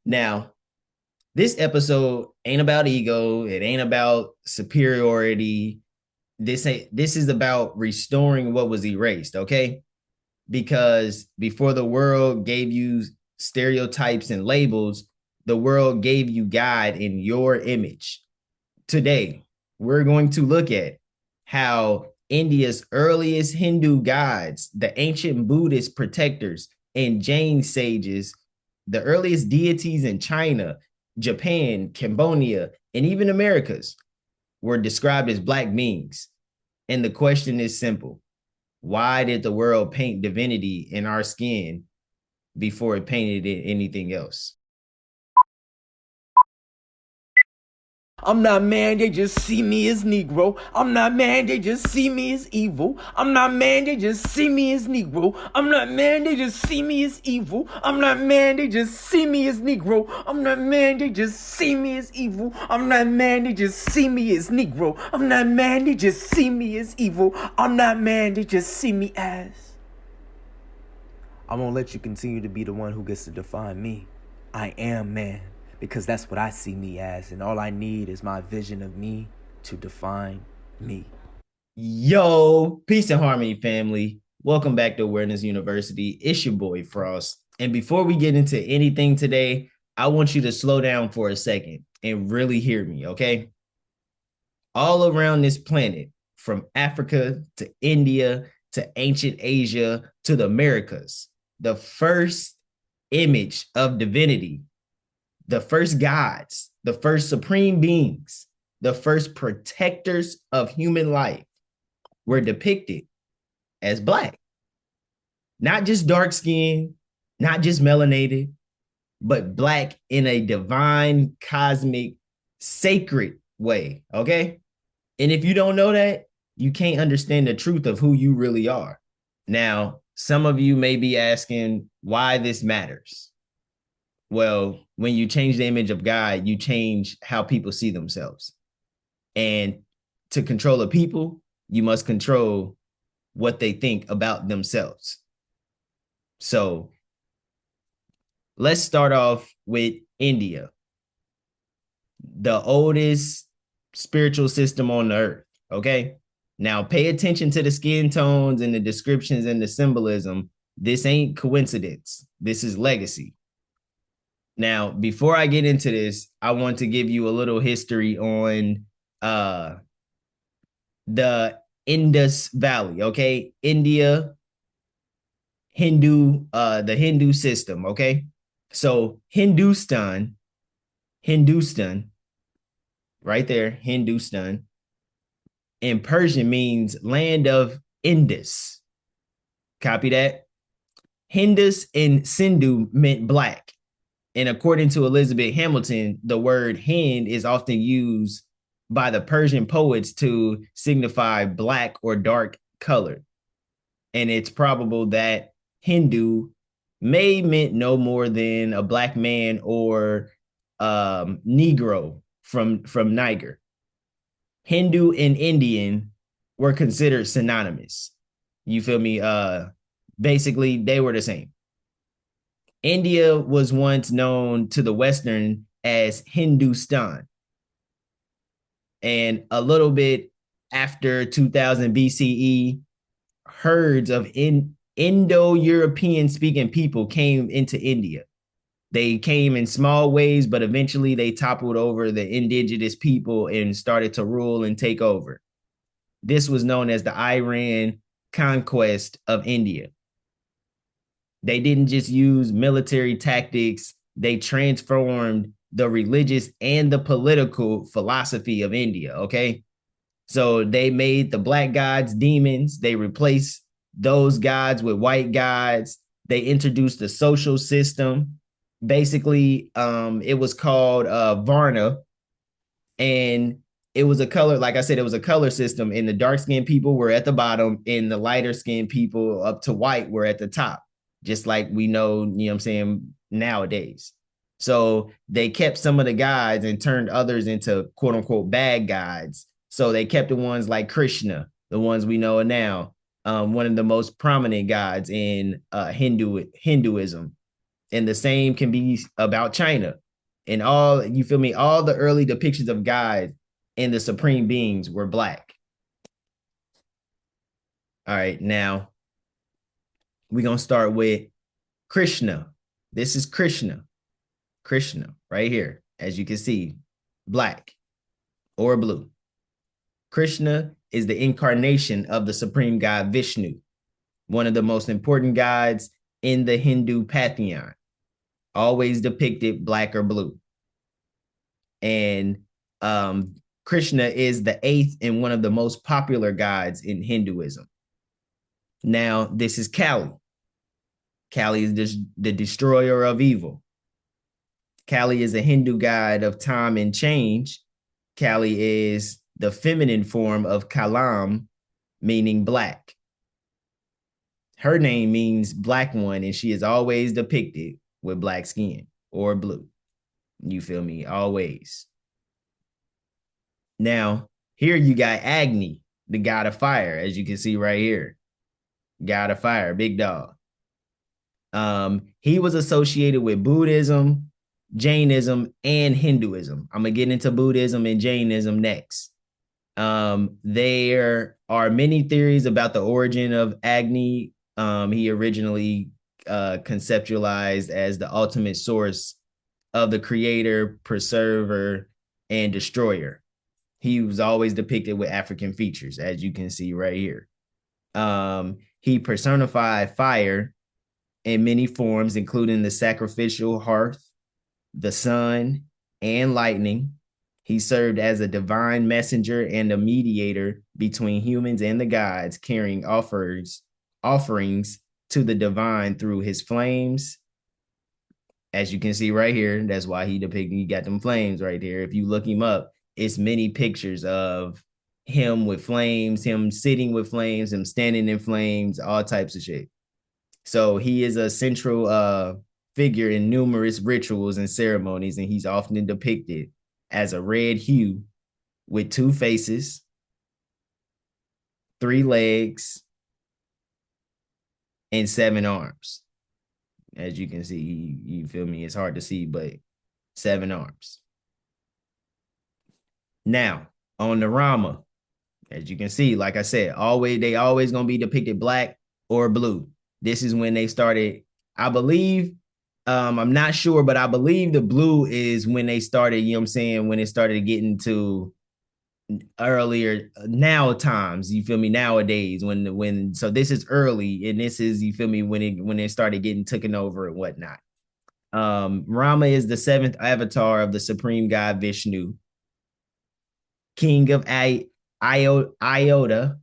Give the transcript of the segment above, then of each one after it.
Now, this episode ain't about ego. It ain't about superiority. This is about restoring what was erased, okay? Because before the world gave you stereotypes and labels, the world gave you God in your image. Today, we're going to look at how India's earliest Hindu gods, the ancient Buddhist protectors, and Jain sages, the earliest deities in China, Japan, Cambodia, and even Americas were described as black beings. And the question is simple: why did the world paint divinity in our skin before it painted it anything else? I'm not man, they just see me as Negro. I'm not man, they just see me as evil. I'm not man, they just see me as Negro. I'm not man, they just see me as evil. I'm not man, they just see me as Negro. I'm not man, they just see me as evil. I'm not man, they just see me as Negro. I'm not man, they just see me as evil. I'm not man, they just see me as. I won't let you continue to be the one who gets to define me. I am man, because that's what I see me as, and all I need is my vision of me to define me. Yo, peace and harmony, family. Welcome back to Awareness University. It's your boy Frost. And before we get into anything today, I want you to slow down for a second and really hear me, okay? All around this planet, from Africa to India to ancient Asia to the Americas, the first image of divinity, the first gods, the first supreme beings, the first protectors of human life were depicted as black. Not just dark skinned, not just melanated, but black in a divine, cosmic, sacred way, okay? And if you don't know that, you can't understand the truth of who you really are. Now, some of you may be asking why this matters. Well, when you change the image of God, you change how people see themselves. And to control a people, you must control what they think about themselves. So let's start off with India, the oldest spiritual system on the earth. Okay. Now pay attention to the skin tones and the descriptions and the symbolism. This ain't coincidence. This is legacy. Now, before I get into this, I want to give you a little history on the Indus Valley, okay? India, the Hindu system, okay? So Hindustan, right there, Hindustan, in Persian means land of Indus. Copy that? Hindus and Sindhu meant black. And according to Elizabeth Hamilton, the word Hind is often used by the Persian poets to signify black or dark color. And it's probable that Hindu may meant no more than a black man or Negro from Niger. Hindu and Indian were considered synonymous. You feel me? Basically, they were the same. India was once known to the Western as Hindustan. And a little bit after 2000 BCE, herds of Indo-European speaking people came into India. They came in small ways, but eventually they toppled over the indigenous people and started to rule and take over. This was known as the Iran conquest of India. They didn't just use military tactics, they transformed the religious and the political philosophy of India, okay? So they made the black gods demons, they replaced those gods with white gods, they introduced a social system. Basically, it was called Varna, and it was a color, like I said, it was a color system, and the dark-skinned people were at the bottom, and the lighter-skinned people up to white were at the top, just like we know, you know what I'm saying, nowadays. So they kept some of the gods and turned others into quote unquote bad gods. So they kept the ones like Krishna, the ones we know now, one of the most prominent gods in Hinduism. And the same can be about China. And all, you feel me? All the early depictions of God and the supreme beings were black. All right, now we're going to start with Krishna. This is Krishna. Krishna, right here, as you can see, black or blue. Krishna is the incarnation of the supreme god Vishnu, one of the most important gods in the Hindu pantheon, always depicted black or blue. And Krishna is the eighth and one of the most popular gods in Hinduism. Now, this is Kali. Kali is the destroyer of evil. Kali is a Hindu god of time and change. Kali is the feminine form of Kalam, meaning black. Her name means black one, and she is always depicted with black skin or blue. You feel me? Always. Now, here you got Agni, the god of fire, as you can see right here. God of fire, big dog. He was associated with Buddhism, Jainism, and Hinduism. I'm gonna get into Buddhism and Jainism next. There are many theories about the origin of Agni. He originally conceptualized as the ultimate source of the creator, preserver, and destroyer. He was always depicted with African features, as you can see right here. He personified fire in many forms, including the sacrificial hearth, the sun, and lightning. He served as a divine messenger and a mediator between humans and the gods, carrying offerings to the divine through his flames. As you can see right here, that's why he got them flames right here. If you look him up, it's many pictures of him with flames, him sitting with flames, him standing in flames, all types of shit. So he is a central figure in numerous rituals and ceremonies, and he's often depicted as a red hue with 2 faces, 3 legs, and 7 arms. As you can see, you feel me? It's hard to see, but 7 arms. Now, on the Rama, as you can see, like I said, they always gonna be depicted black or blue. This is when they started, I believe, I'm not sure, but I believe the blue is when they started, you know what I'm saying, when it started getting to earlier now times, you feel me, nowadays, so this is early, and this is, you feel me, when it started getting taken over and whatnot. Rama is the 7th avatar of the supreme god Vishnu, king of Iota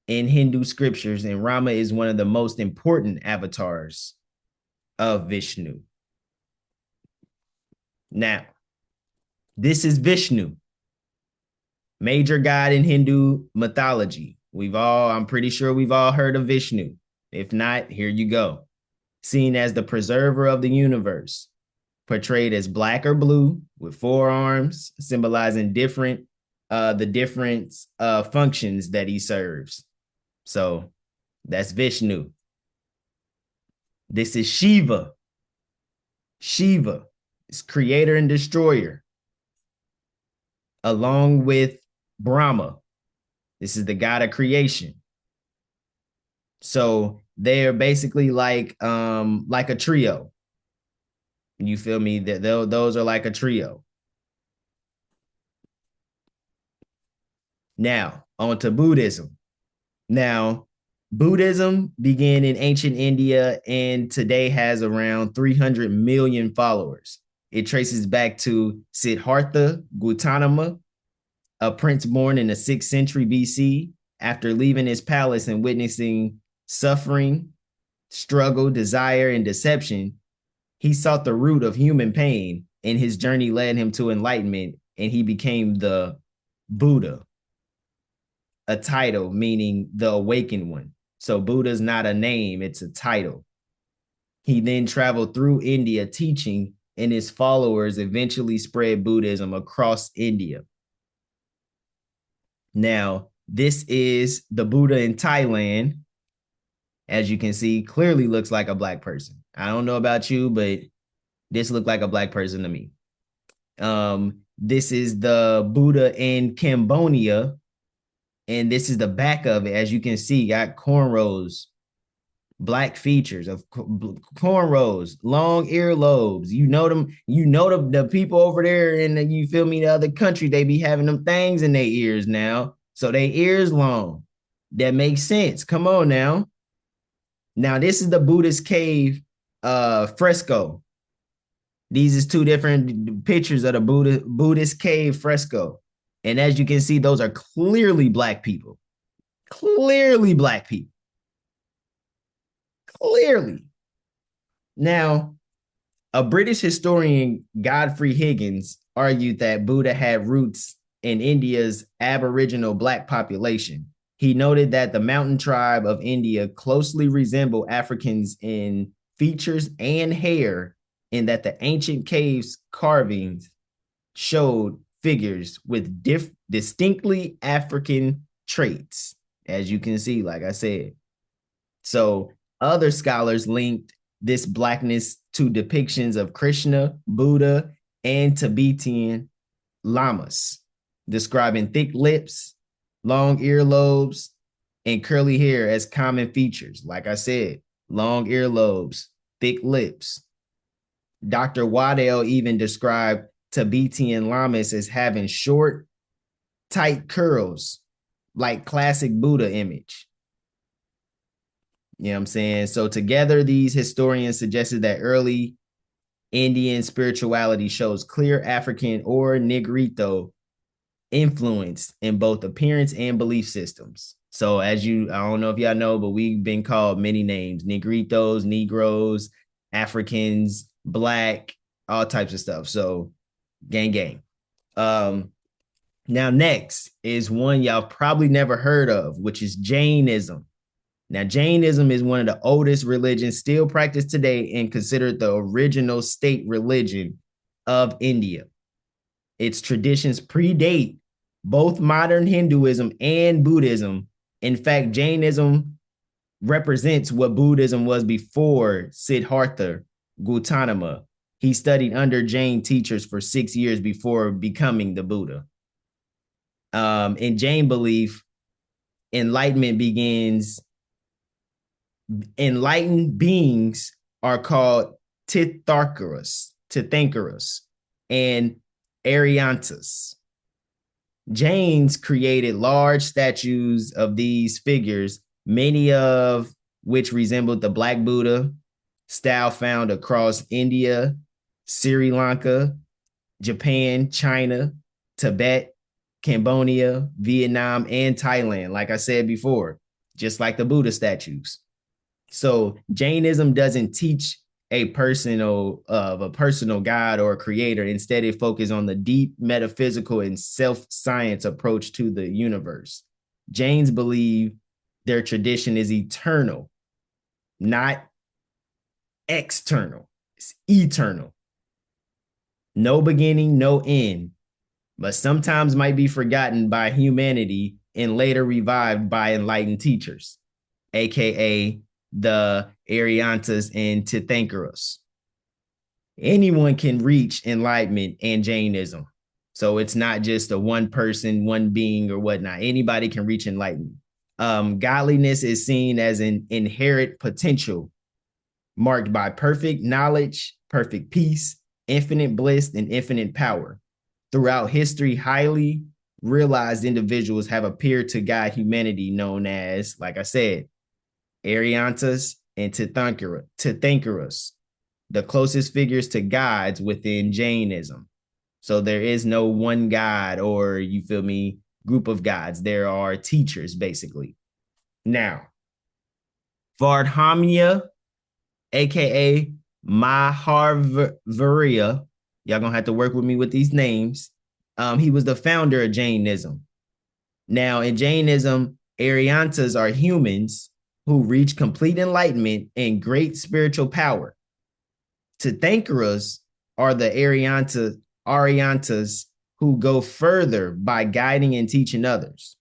in Hindu scriptures, and Rama is one of the most important avatars of Vishnu. Now, this is Vishnu, major god in Hindu mythology. I'm pretty sure we've all heard of Vishnu. If not, here you go. Seen as the preserver of the universe, portrayed as black or blue with 4 arms, symbolizing the different functions that he serves. So that's Vishnu. This is Shiva. Shiva is creator and destroyer, along with Brahma. This is the god of creation. So they're basically like a trio. You feel me? That those are like a trio. Now, on to Buddhism. Now, Buddhism began in ancient India and today has around 300 million followers. It traces back to Siddhartha Gautama, a prince born in the 6th century BC. After leaving his palace and witnessing suffering, struggle, desire, and deception, he sought the root of human pain, and his journey led him to enlightenment, and he became the Buddha, a title meaning the awakened one. So Buddha's not a name, it's a title. He then traveled through India teaching, and his followers eventually spread Buddhism across India. Now, this is the Buddha in Thailand. As you can see, clearly looks like a black person. I don't know about you, but this looked like a black person to me. This is the Buddha in Cambodia, and this is the back of it. As you can see, got cornrows, black features of cornrows, long earlobes. You know them. You know the people over there in the, you feel me, the other country. They be having them things in their ears now, so their ears long. That makes sense. Come on now. Now this is the Buddhist cave fresco. These is two different pictures of the Buddhist cave fresco. And as you can see, those are clearly black people. Clearly black people. Clearly. Now, a British historian, Godfrey Higgins, argued that Buddha had roots in India's Aboriginal black population. He noted that the mountain tribe of India closely resemble Africans in features and hair, and that the ancient caves carvings showed figures with distinctly African traits, as you can see, like I said. So other scholars linked this blackness to depictions of Krishna, Buddha, and Tibetan lamas, describing thick lips, long earlobes, and curly hair as common features. Like I said, long earlobes, thick lips. Dr. Waddell even described Tibetan lamas as having short, tight curls, like classic Buddha image. You know what I'm saying? So together, these historians suggested that early Indian spirituality shows clear African or Negrito influence in both appearance and belief systems. So as you, I don't know if y'all know, but we've been called many names: Negritos, Negroes, Africans, Black, all types of stuff. So gang, gang. Now next is one y'all probably never heard of, which is Jainism. Now, Jainism is one of the oldest religions still practiced today and considered the original state religion of India. Its traditions predate both modern Hinduism and Buddhism. In fact, Jainism represents what Buddhism was before Siddhartha Gautama. He studied under Jain teachers for 6 years before becoming the Buddha. In Jain belief, enlightenment begins. Enlightened beings are called Tirthankars, and Ariantas. Jains created large statues of these figures, many of which resembled the Black Buddha, style found across India, Sri Lanka, Japan, China, Tibet, Cambodia, Vietnam, and Thailand, like I said before, just like the Buddha statues. So Jainism doesn't teach a personal God or creator. Instead, it focuses on the deep metaphysical and self-science approach to the universe. Jains believe their tradition is eternal, not external. It's eternal. No beginning, no end, but sometimes might be forgotten by humanity and later revived by enlightened teachers, aka the Ariantas and Tirthankaras. Anyone can reach enlightenment and Jainism. So it's not just a one person, one being or whatnot. Anybody can reach enlightenment. Godliness is seen as an inherent potential marked by perfect knowledge, perfect peace, infinite bliss, and infinite power. Throughout history, highly realized individuals have appeared to guide humanity, known as, like I said, Ariantas and Tirthankaras, the closest figures to gods within Jainism. So there is no one god or, you feel me, group of gods. There are teachers, basically. Now, Vardhanya, aka Mahaviriya, y'all gonna have to work with me with these names. He was the founder of Jainism. Now, in Jainism, Ariantas are humans who reach complete enlightenment and great spiritual power. Tirthankaras are the Ariantas who go further by guiding and teaching others.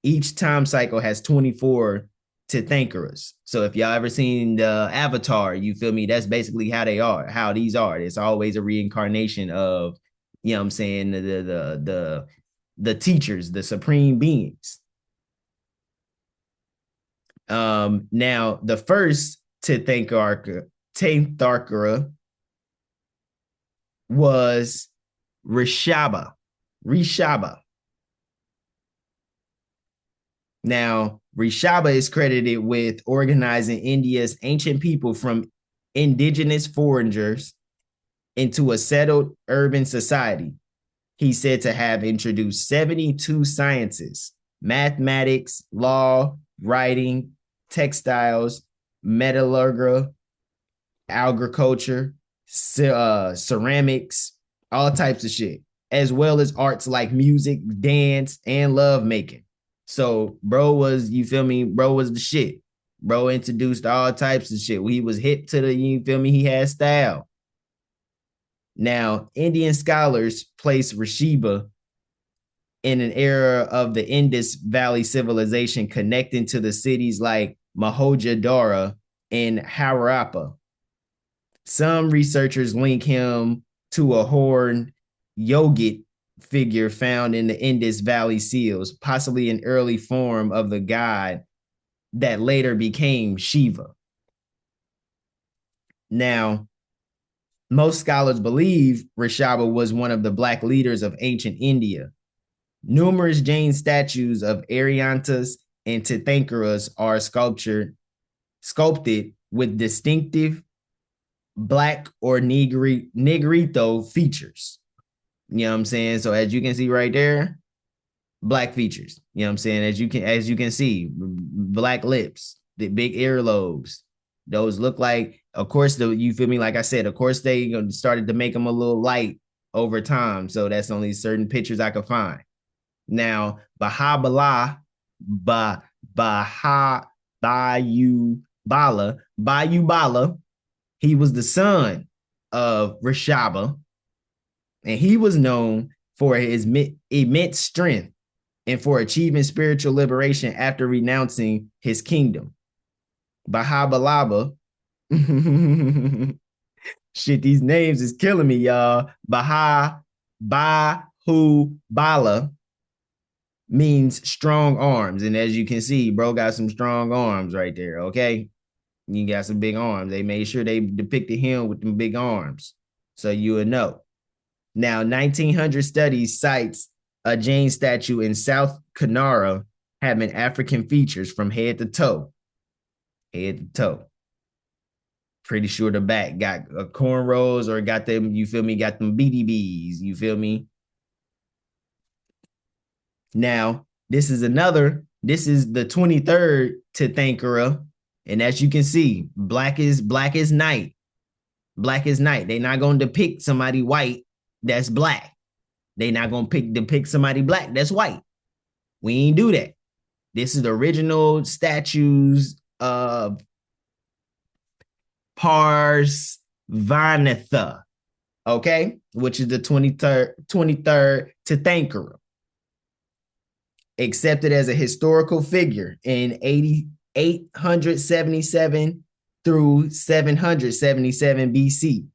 Each time cycle has 24 Tirthankaras. So if y'all ever seen the Avatar, you feel me? That's basically how they are, how these are. It's always a reincarnation of, you know what I'm saying, the teachers, the supreme beings. Now the first Tirthankara was Rishaba. Rishaba. Now, Rishaba is credited with organizing India's ancient people from indigenous foreigners into a settled urban society. He's said to have introduced 72 sciences: mathematics, law, writing, textiles, metallurgy, agriculture, ceramics, all types of shit, as well as arts like music, dance, and love making. So bro was, you feel me? Bro was the shit. Bro introduced all types of shit. He was hip to the, you feel me? He had style. Now, Indian scholars place Rishiba in an era of the Indus Valley civilization connecting to the cities like Mohenjo-daro and Harappa. Some researchers link him to a horned yogit figure found in the Indus Valley seals, possibly an early form of the god that later became Shiva. Now, most scholars believe Rishaba was one of the black leaders of ancient India. Numerous Jain statues of Aryantas and Tirthankaras are sculpted with distinctive black or negrito features. You know what I'm saying? So as you can see right there, black features. You know what I'm saying? As you can see, black lips, the big earlobes. Those look like, of course, you feel me? Like I said, of course, they started to make them a little light over time. So that's only certain pictures I could find. Now, Bayubala, he was the son of Rishaba, and he was known for his immense strength and for achieving spiritual liberation after renouncing his kingdom. Baha'u'llah. Shit, these names is killing me, y'all. Baha'u'llah means strong arms. And as you can see, bro got some strong arms right there, okay? You got some big arms. They made sure they depicted him with them big arms, so you would know. Now, 1900 studies cites a Jain statue in South Kanara having African features from head to toe. Head to toe. Pretty sure the back got cornrows or got them, you feel me, got them BDBs, you feel me? Now, this is the 23rd Tirthankara, and as you can see, black is night. Black is night. They're not going to depict somebody white that's black. They're not going to depict somebody black that's white. We ain't do that. This is the original statues of Parsvanatha, okay, which is the 23rd Tirthankara, accepted as a historical figure in 877 through 777 BC.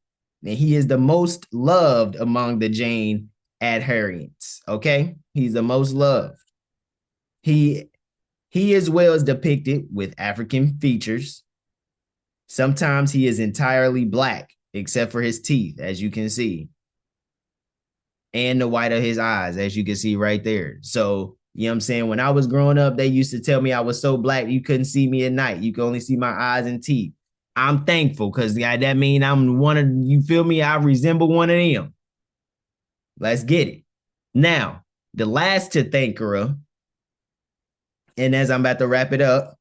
And he is the most loved among the Jain adherents, okay? He's the most loved. He as well is depicted with African features. Sometimes he is entirely black, except for his teeth, as you can see, and the white of his eyes, as you can see right there. So, you know what I'm saying? When I was growing up, they used to tell me I was so black, you couldn't see me at night. You could only see my eyes and teeth. I'm thankful because that means I'm one of, you feel me? I resemble one of them. Let's get it. Now, the last Tirthankara, and as I'm about to wrap it up,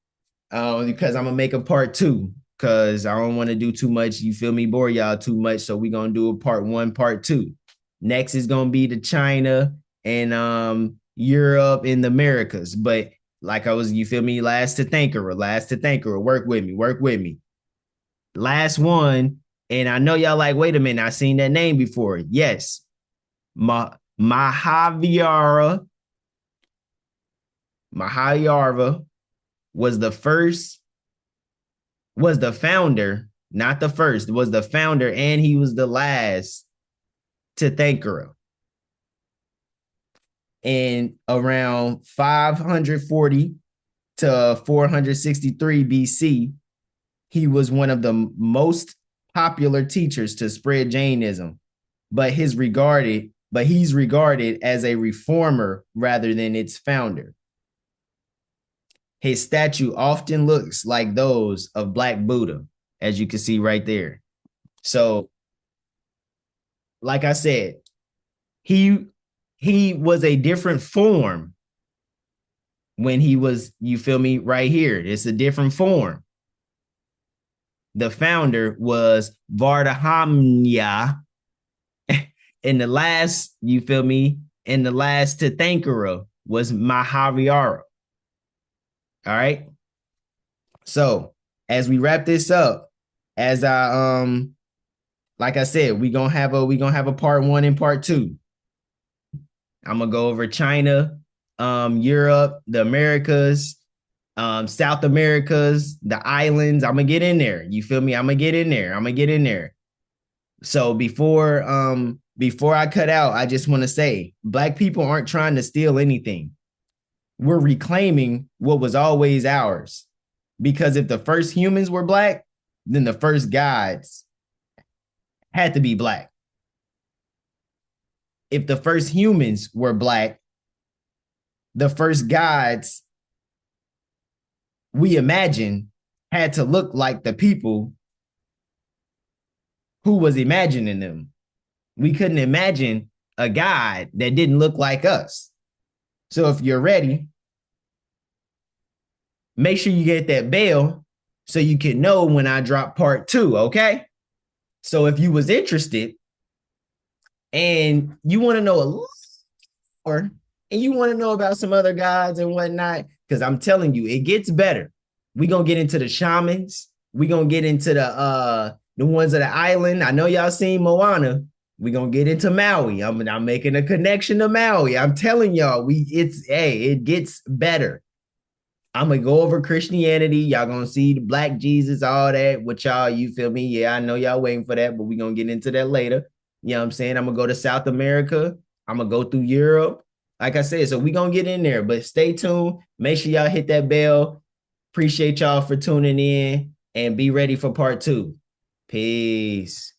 because I'm going to make a part 2, because I don't want to do too much, you feel me, bore y'all too much. So we're going to do a part 1, part 2. Next is going to be the China and Europe and the Americas. But like I was, you feel me, last Tirthankara, work with me. Last one, and I know y'all like, wait a minute, I seen that name before. Yes, Mahavira, was the first, was the founder, not the first, was the founder, and he was the last to thank her. In around 540 to 463 BC, he was one of the most popular teachers to spread Jainism, but he's regarded as a reformer rather than its founder. His statue often looks like those of Black Buddha, as you can see right there. So, like I said, he was a different form when he was, you feel me, right here. It's a different form. The founder was Vardhamya. And the last, you feel me, and the last Tirthankara was Mahavira. All right. So as we wrap this up, as I like I said, we're gonna have a part 1 and part 2. I'm gonna go over China, Europe, the Americas, South Americas, the islands. I'm gonna get in there. You feel me? I'm gonna get in there. So before I cut out, I just want to say Black people aren't trying to steal anything. We're reclaiming what was always ours. Because if the first humans were Black, then the first gods had to be Black. If the first humans were Black, the first gods we imagine had to look like the people who was imagining them. We couldn't imagine a God that didn't look like us. So if you're ready, make sure you get that bell so you can know when I drop part 2, okay? So if you was interested and you want to know a little more, and you want to know about some other gods and whatnot, because I'm telling you, it gets better. We're going to get into the shamans. We're going to get into the ones of the island. I know y'all seen Moana. We're going to get into Maui. I'm making a connection to Maui. I'm telling y'all, it gets better. I'm going to go over Christianity. Y'all going to see the Black Jesus, all that with y'all. You feel me? Yeah, I know y'all waiting for that, but we're going to get into that later. You know what I'm saying? I'm going to go to South America. I'm going to go through Europe. Like I said, so we're going to get in there, but stay tuned. Make sure y'all hit that bell. Appreciate y'all for tuning in and be ready for part 2. Peace.